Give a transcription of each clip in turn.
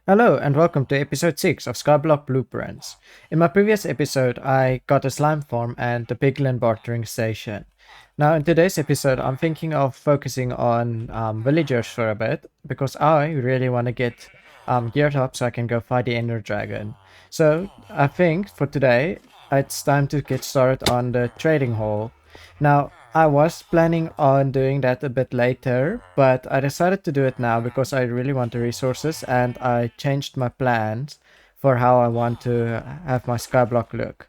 Hello and welcome to episode 6 of Skyblock Blueprints. In my previous episode, I got a slime farm and the piglin bartering station. Now, in today's episode, I'm thinking of focusing on villagers for a bit because I really want to get geared up so I can go fight the Ender Dragon. So, I think for today, it's time to get started on the trading hall. Now, I was planning on doing that a bit later, but I decided to do it now because I really want the resources and I changed my plans for how I want to have my skyblock look.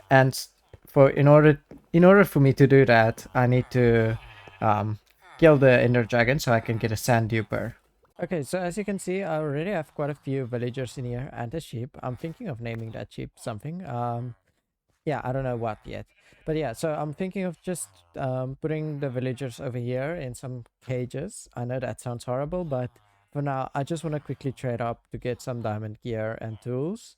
And for in order for me to do that, I need to um, kill the ender dragon so I can get a sand duper. Okay, so as you can see, I already have quite a few villagers in here and a sheep. I'm thinking of naming that sheep something. Yeah, I don't know what yet. But yeah, so I'm thinking of just putting the villagers over here in some cages. I know that sounds horrible, but for now, I just want to quickly trade up to get some diamond gear and tools.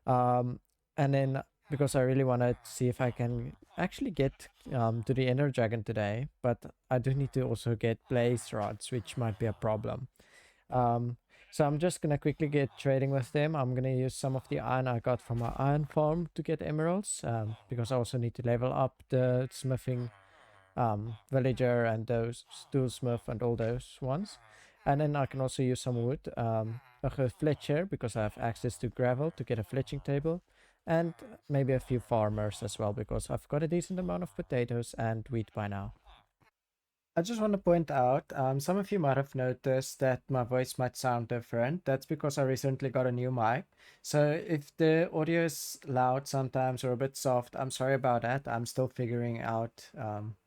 Um, and then, because I really want to see if I can actually get to the Ender Dragon today, but I do need to also get blaze rods, which might be a problem. Um, so I'm just gonna quickly get trading with them. I'm gonna use some of the iron I got from my iron farm to get emeralds, because I also need to level up the smithing villager and those toolsmith and all those ones. And then I can also use some wood, a fletcher because I have access to gravel to get a fletching table, and maybe a few farmers as well because I've got a decent amount of potatoes and wheat by now. I just want to point out, some of you might have noticed that my voice might sound different. That's because I recently got a new mic. So if the audio is loud sometimes or a bit soft, I'm sorry about that. I'm still figuring out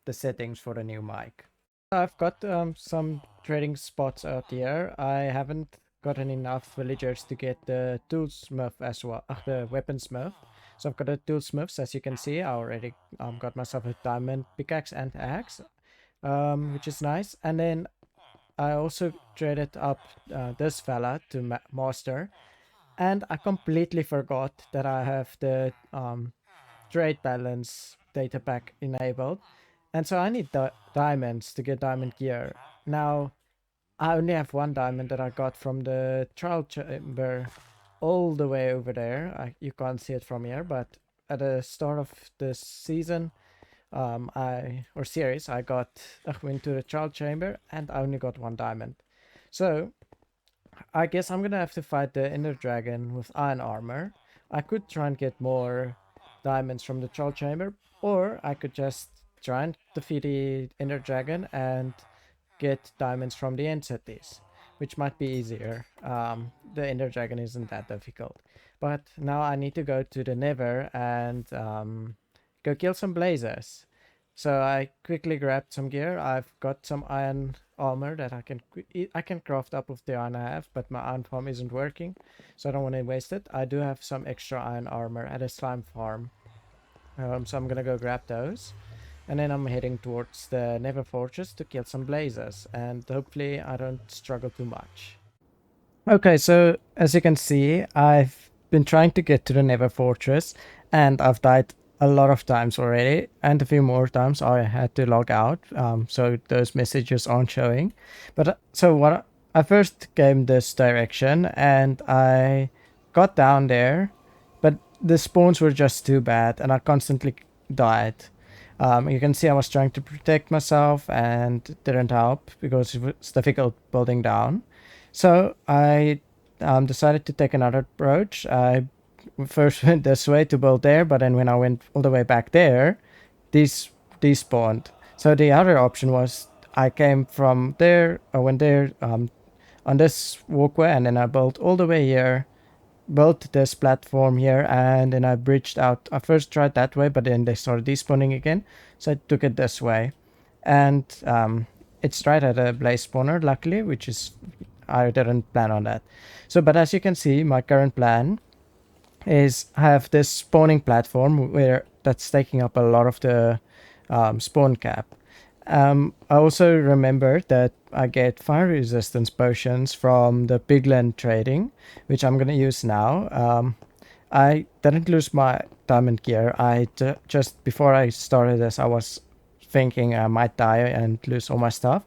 the settings for the new mic. I've got some trading spots out here. I haven't gotten enough villagers to get the toolsmith as well, the weaponsmith. So I've got a toolsmiths, as you can see. I already got myself a diamond pickaxe and axe, which is nice. And then I also traded up this fella to master, and I completely forgot that I have the trade balance data pack enabled, and so I need diamonds to get diamond gear. Now I only have one diamond that I got from the trial chamber all the way over there. You can't see it from here, but at the start of this season, series, I went to the trial chamber and I only got one diamond. So I guess I'm gonna have to fight the Ender Dragon with iron armor. I could try and get more diamonds from the trial chamber, or I could just try and defeat the Ender Dragon and get diamonds from the end cities, which might be easier. The Ender Dragon isn't that difficult. But now I need to go to the Nether and go kill some blazers. So I quickly grabbed some gear. I've got some iron armor that I can craft up with the iron I have, but my iron farm isn't working, so I don't want to waste it. I do have some extra iron armor at a slime farm, so I'm gonna go grab those, and then I'm heading towards the Nether Fortress to kill some blazers, and hopefully I don't struggle too much. Okay, so as you can see, I've been trying to get to the Nether Fortress, and I've died a lot of times already, and a few more times I had to log out, so those messages aren't showing. But so what? I first came this direction, and I got down there, but the spawns were just too bad, and I constantly died. You can see I was trying to protect myself, and it didn't help because it was difficult building down. So I decided to take another approach. I first went this way to build there, but then when I went all the way back there, these despawned. So the other option was I came from there, I went there on this walkway, and then I built all the way here, built this platform here, and then I bridged out. I first tried that way, but then they started despawning again, so I took it this way. And it's right at a blaze spawner, luckily, which is I didn't plan on that. So, but as you can see, my current plan is have this spawning platform where that's taking up a lot of the spawn cap. I also remember that I get fire resistance potions from the pigland trading, which I'm gonna use now. I didn't lose my diamond gear. Just before I started this, I was thinking I might die and lose all my stuff.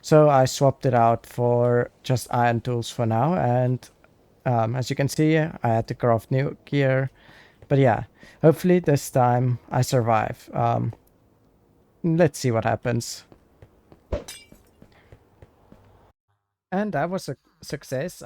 So I swapped it out for just iron tools for now, and As you can see, I had to craft new gear. But yeah, hopefully this time I survive. Let's see what happens. And that was a success.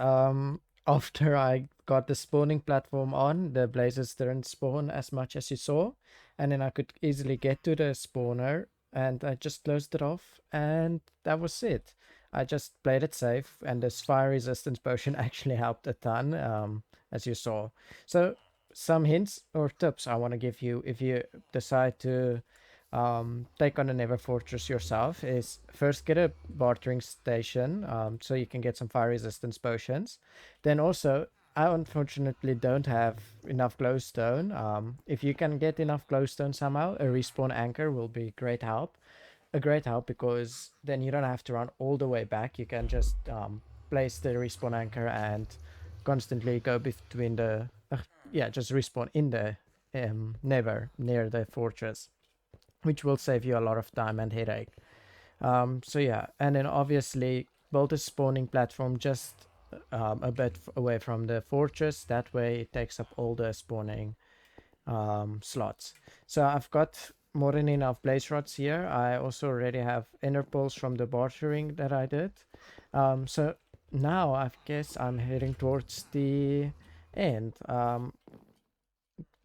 After I got the spawning platform on, the blazes didn't spawn as much as you saw. And then I could easily get to the spawner and I just closed it off and that was it. I just played it safe and this fire resistance potion actually helped a ton, as you saw. So some hints or tips I want to give you if you decide to take on a Never Fortress yourself is first get a bartering station, so you can get some fire resistance potions. Then also, I unfortunately don't have enough glowstone. If you can get enough glowstone somehow, a respawn anchor will be great help. A great help because then you don't have to run all the way back. You can just place the respawn anchor and constantly go between the yeah, just respawn in the never near the fortress, which will save you a lot of time and headache. So yeah, and then obviously build a spawning platform just a bit away from the fortress. That way it takes up all the spawning slots. So I've got more than enough blaze rods here. I also already have inner pulls from the bartering that I did. So now I guess I'm heading towards the end.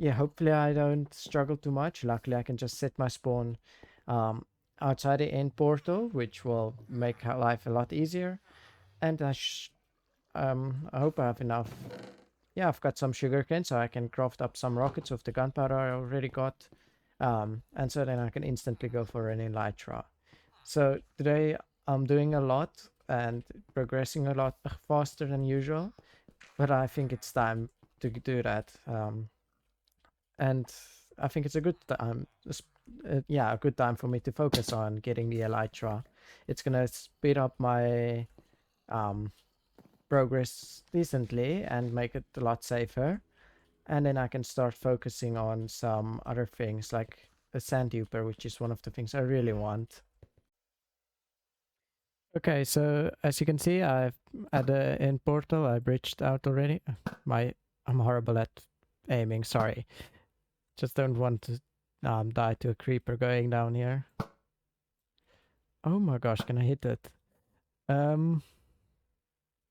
Yeah, hopefully I don't struggle too much. Luckily, I can just set my spawn um, outside the end portal, which will make life a lot easier. And I hope I have enough. Yeah, I've got some sugarcane, so I can craft up some rockets with the gunpowder I already got. And so then I can instantly go for an elytra. So today I'm doing a lot and progressing a lot faster than usual, but I think it's time to do that. And I think it's a good time. Yeah, a good time for me to focus on getting the elytra. It's gonna speed up my um, progress decently and make it a lot safer. And then I can start focusing on some other things like a sand duper, which is one of the things I really want. Okay, so as you can see, I've at the end portal, I bridged out already. I'm horrible at aiming. Sorry. Just don't want to die to a creeper going down here. Oh my gosh, can I hit it? Um,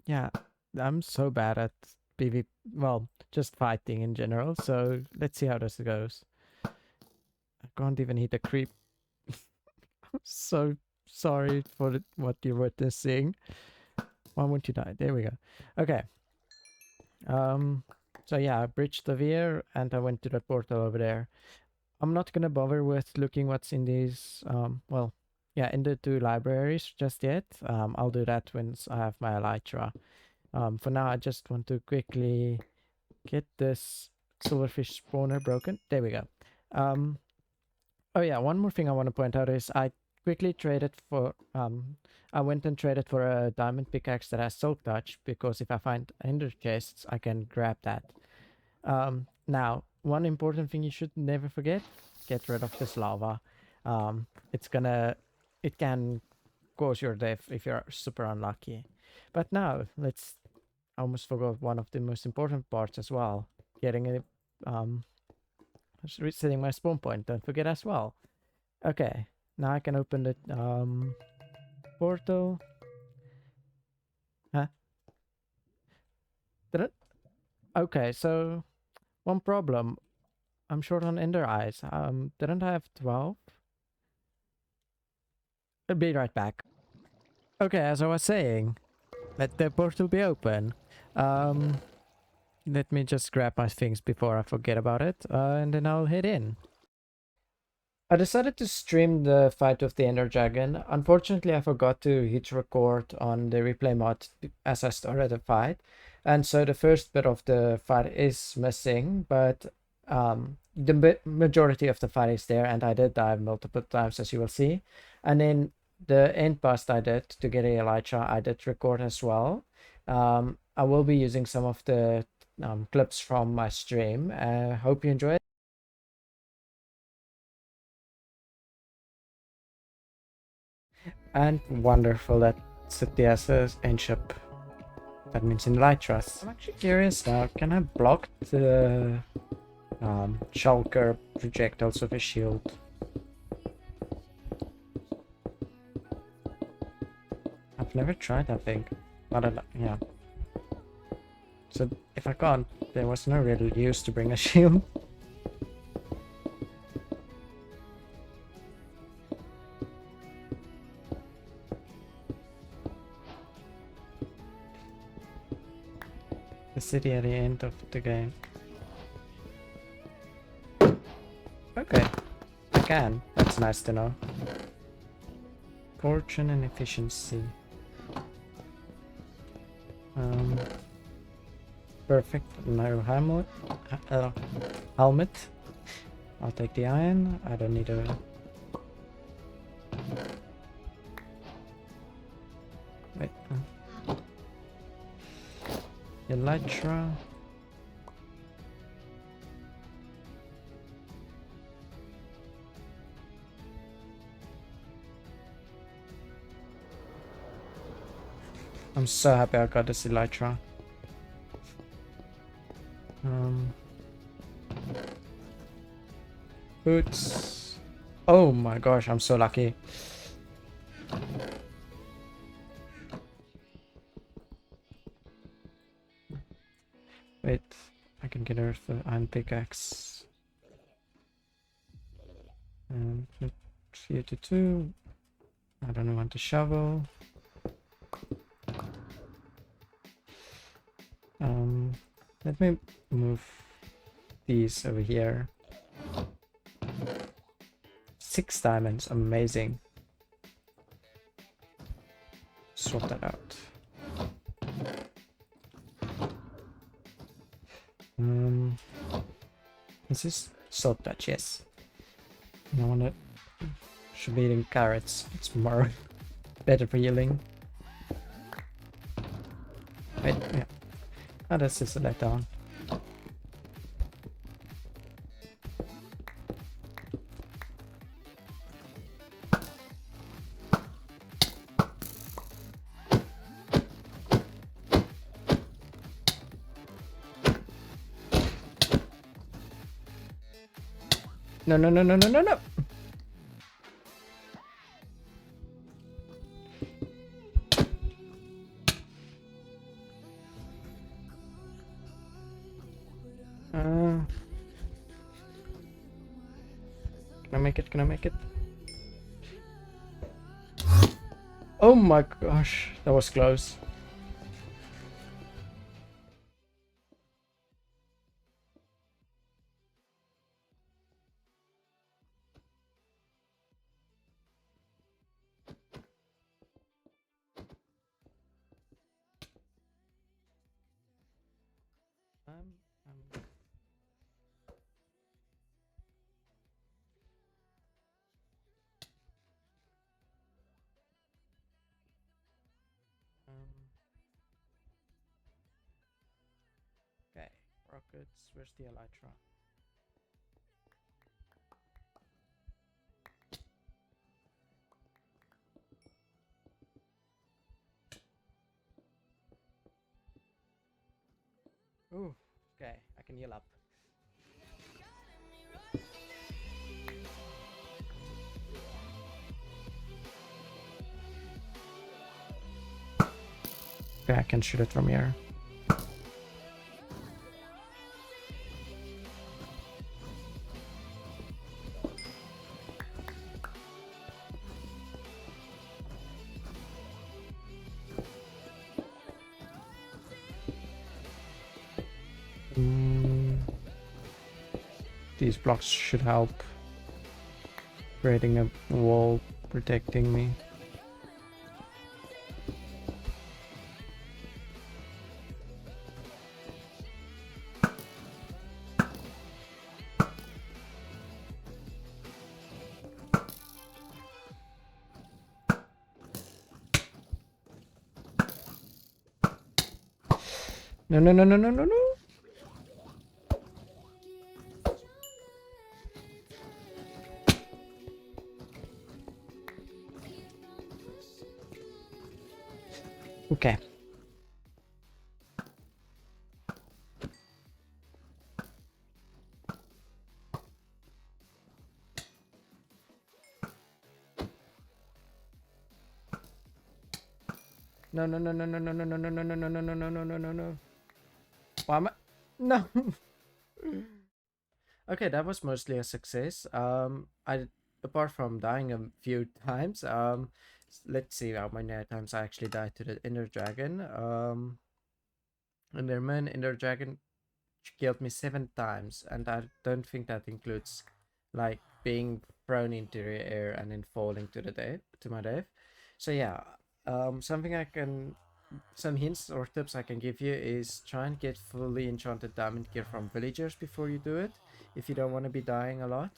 yeah, I'm so bad at PvP, well, just fighting in general. So let's see how this goes. I can't even hit a creep. So sorry for what you're witnessing. Why won't you die? There we go. Okay. Um, so yeah, I bridged the veer and I went to the portal over there. I'm not gonna bother with looking what's in these, well, yeah, in the two libraries just yet. I'll do that once I have my elytra. For now, I just want to quickly get this silverfish spawner broken. There we go. Um, oh yeah, one more thing I want to point out is I quickly traded for, I went and traded for a diamond pickaxe that has silk touch because if I find ender chests, I can grab that. Now, one important thing you should never forget, get rid of this lava. It's gonna, it can cause your death if you're super unlucky. But now, I almost forgot one of the most important parts as well. Getting a, um, resetting my spawn point, don't forget as well. Okay, now I can open the, portal. Huh? Did it? Okay, so, one problem. I'm short on ender eyes. Didn't I have 12? I'll be right back. Okay, as I was saying, let the portal be open. Um, Let me just grab my things before I forget about it, and then I'll head in. I decided to stream the fight with the Ender Dragon. Unfortunately, I forgot to hit record on the replay mod as I started the fight. And so the first bit of the fight is missing, but the majority of the fight is there, and I did die multiple times, as you will see. And then the end bust I did to get a Elytra, I did record as well. I will be using some of the clips from my stream. Hope you enjoy it. And wonderful that Satya's ancient. That means in Elytras. I'm actually curious now, can I block the shulker projectiles with a shield? I've never tried, I think. But yeah. So if I can't, there was no real use to bring a shield. The city at the end of the game. Okay, I can. That's nice to know. Fortune and efficiency. Perfect. No helmet. Helmet. I'll take the iron. I don't need a. Wait. Elytra. I'm so happy I got this Elytra. Boots. Oh my gosh, I'm so lucky. Wait, I can get rid of the iron pickaxe. And here to 2. I don't want to shovel. Let me move these over here. 6 diamonds, amazing. Swap that out. Is this salt touch? Yes. I wanna should be eating carrots. It's more better for healing. Wait, yeah. How does this let down? No, no, no, no, no, no, no. Can I make it? Can I make it? Oh my gosh, that was close. Okay, rockets, where's the elytra? Ooh, okay, I can heal up. Okay, I can shoot it from here. These blocks should help creating a wall protecting me. No, no, no, no, no, no, no. Okay. No, no, no, no, no, no, no, no, no, no, no, no, no, no, no, no, no, no, no. Why am I? No. Okay, that was mostly a success. I apart from dying a few times, let's see how many times I actually died to the Ender Dragon. Enderman, Ender Dragon killed me 7 times, and I don't think that includes like being thrown into the air and then falling to the death to my death. So yeah, something I can some hints or tips I can give you is try and get fully enchanted diamond gear from villagers before you do it, if you don't want to be dying a lot.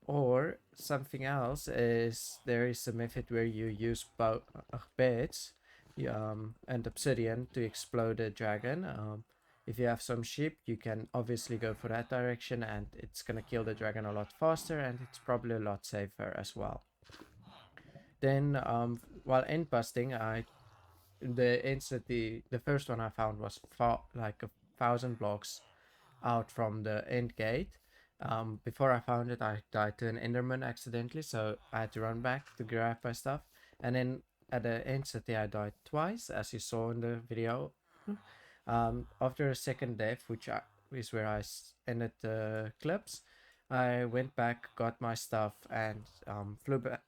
Or something else is there is a method where you use beds and obsidian to explode a dragon. If you have some sheep, you can obviously go for that direction, and it's gonna kill the dragon a lot faster, and it's probably a lot safer as well. Then, while end busting, the first one I found was like 1,000 blocks out from the end gate. Before I found it, I died to an Enderman accidentally, so I had to run back to grab my stuff. And then at the end city, I died twice, as you saw in the video. After a second death, is where I ended the clips, I went back, got my stuff, and flew back.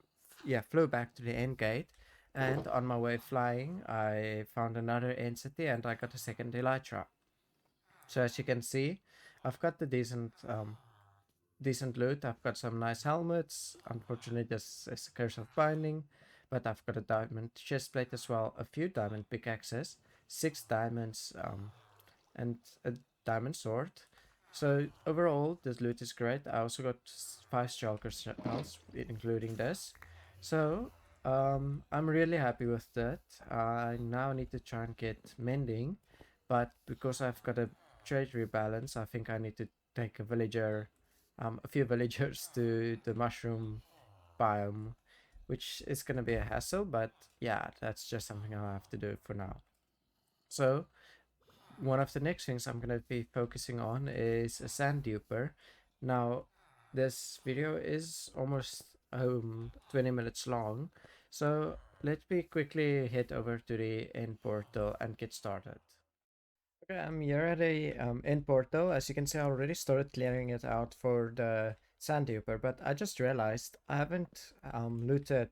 Yeah, flew back to the end gate. And on my way flying, I found another entity, and I got a second elytra. So as you can see, I've got the decent loot. I've got some nice helmets. Unfortunately, this is a curse of binding, but I've got a diamond chestplate as well, a few diamond pickaxes, 6 diamonds, and a diamond sword. So overall, this loot is great. I also got 5 shulker shells, including this. So I'm really happy with that. I now need to try and get mending, but because I've got a trade rebalance, I think I need to take a few villagers to the mushroom biome, which is gonna be a hassle. But yeah, that's just something I'll have to do for now. So one of the next things I'm going to be focusing on is a sand duper. Now, this video is almost 20 minutes long, so let me quickly head over to the end portal and get started. Okay, I'm here at the end portal. As you can see, I already started clearing it out for the sand duper, but I just realized I haven't looted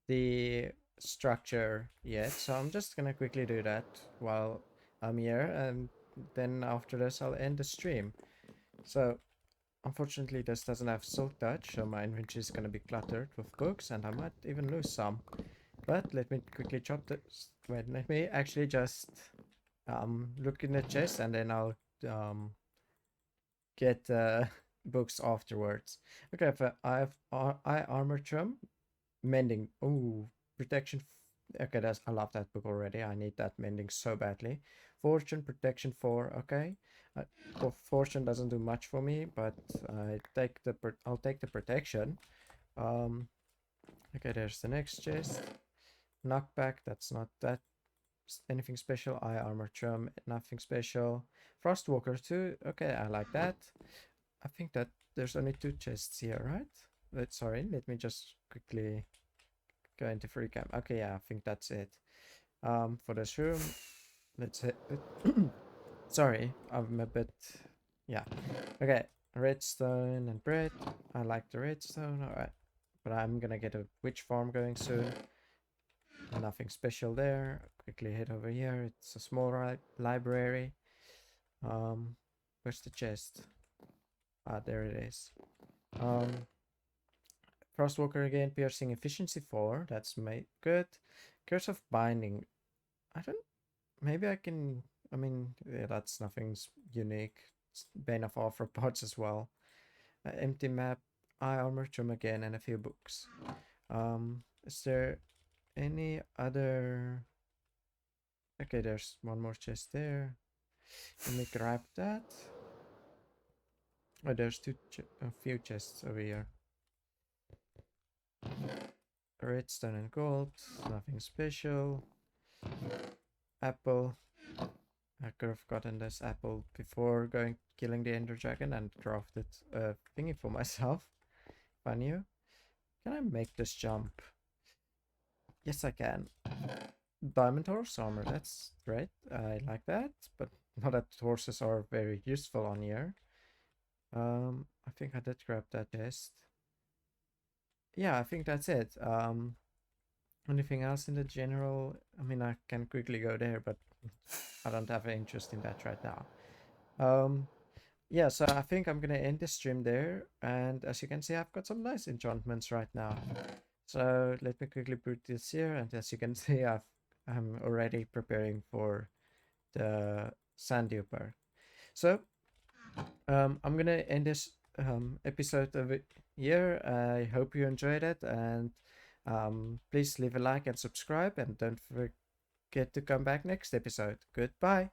the structure yet, so I'm just gonna quickly do that while I'm here, and then after this I'll end the stream. So unfortunately this doesn't have silk touch, so my inventory is gonna be cluttered with books, and I might even lose some. But let me quickly chop this. Wait, let me actually just look in the chest, and then I'll get books afterwards. Okay, I have eye armor trim, mending. Oh, protection. Okay, that's I love that book already. I need that mending so badly. Fortune protection 4. Okay, fortune doesn't do much for me, but I'll take the protection. Um, okay, there's the next chest. Knockback. That's not that anything special. Eye armor trim. Nothing special. Frostwalker 2. Okay, I like that. I think that there's only 2 chests here, right? Sorry, let me just quickly go into free cam. Okay, yeah, I think that's it. For this room, let's hit it. Sorry, I'm a bit, yeah. Okay, redstone and bread. I like the redstone, alright. But I'm gonna get a witch farm going soon. Nothing special there. Quickly head over here. It's a small library. Where's the chest? Ah, there it is. Frostwalker again, piercing efficiency 4. That's good. Curse of binding. I don't. Maybe I can. I mean, yeah, that's nothing's unique. It's Bane of Arthropods as well. Empty map, eye armor trim again, and a few books. Is there any other? Okay, there's one more chest there. Let me grab that. Oh, there's a few chests over here. Redstone and gold, nothing special. Apple. I could have gotten this apple before killing the Ender Dragon and crafted a thingy for myself. If I knew. Can I make this jump? Yes, I can. diamond horse armor. That's great. I like that, but not that horses are very useful on here. I think I did grab that chest. Yeah, I think that's it. Anything else in the general? I mean, I can quickly go there, but I don't have an interest in that right now. Yeah, so I think I'm gonna end the stream there, and as you can see, I've got some nice enchantments right now. So let me quickly put this here, and as you can see, I'm already preparing for the sand duper. So I'm gonna end this episode of it here. I hope you enjoyed it, and please leave a like and subscribe, and don't forget to come back next episode. Goodbye.